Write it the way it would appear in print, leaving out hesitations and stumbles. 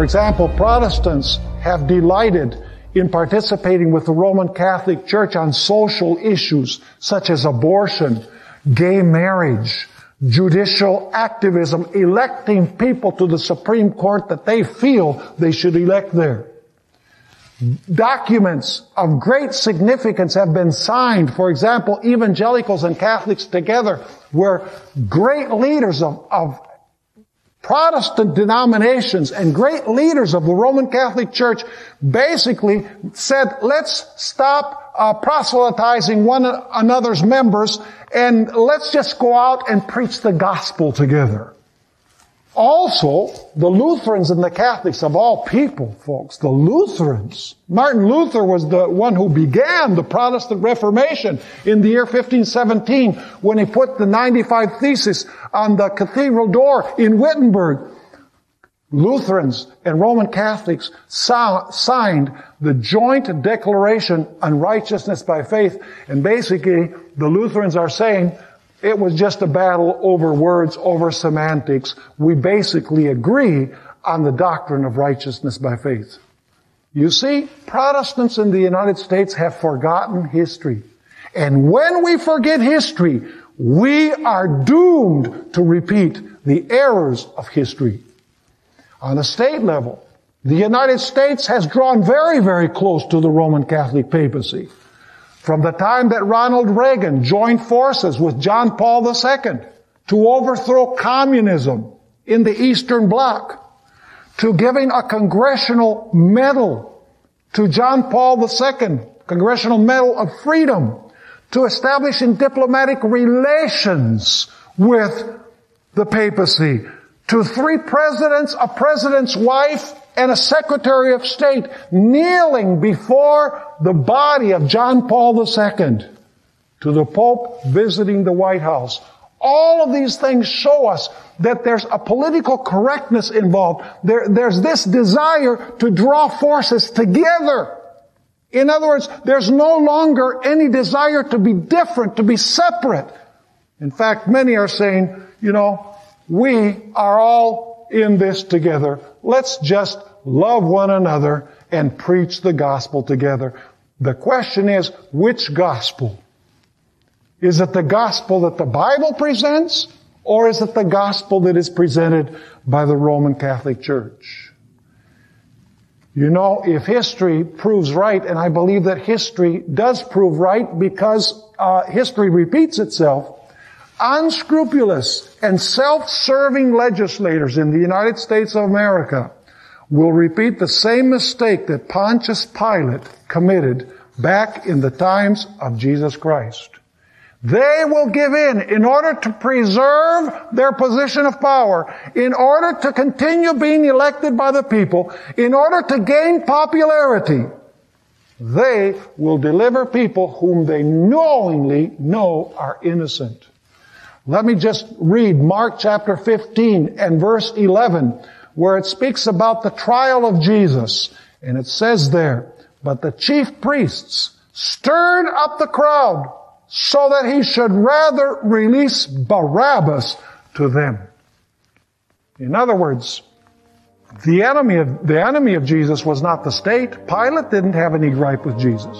For example, Protestants have delighted in participating with the Roman Catholic Church on social issues such as abortion, gay marriage, judicial activism, electing people to the Supreme Court that they feel they should elect there. Documents of great significance have been signed. For example, evangelicals and Catholics together, where great leaders of Protestant denominations and great leaders of the Roman Catholic Church basically said, let's stop proselytizing one another's members and let's just go out and preach the gospel together. Also, the Lutherans and the Catholics, of all people, folks, the Lutherans. Martin Luther was the one who began the Protestant Reformation in the year 1517 when he put the 95 Theses on the cathedral door in Wittenberg. Lutherans and Roman Catholics signed the joint declaration on righteousness by faith, and basically the Lutherans are saying, it was just a battle over words, over semantics. We basically agree on the doctrine of righteousness by faith. You see, Protestants in the United States have forgotten history. And when we forget history, we are doomed to repeat the errors of history. On a state level, the United States has drawn very, very close to the Roman Catholic papacy. From the time that Ronald Reagan joined forces with John Paul II to overthrow communism in the Eastern Bloc, to giving a congressional medal to John Paul II, Congressional Medal of Freedom, to establishing diplomatic relations with the papacy, to 3 presidents, a president's wife, and a Secretary of State kneeling before the body of John Paul II, to the Pope visiting the White House. All of these things show us that there's a political correctness involved. There's this desire to draw forces together. In other words, there's no longer any desire to be different, to be separate. In fact, many are saying, we are all in this together. Let's just love one another and preach the gospel together. The question is, which gospel? Is it the gospel that the Bible presents, or is it the gospel that is presented by the Roman Catholic Church? If history proves right, and I believe that history does prove right because history repeats itself, unscrupulous and self-serving legislators in the United States of America will repeat the same mistake that Pontius Pilate committed back in the times of Jesus Christ. They will give in order to preserve their position of power, in order to continue being elected by the people, in order to gain popularity. They will deliver people whom they knowingly know are innocent. Let me just read Mark chapter 15 and verse 11, where it speaks about the trial of Jesus. And it says there, but the chief priests stirred up the crowd so that he should rather release Barabbas to them. In other words, the enemy of Jesus was not the state. Pilate didn't have any gripe with Jesus.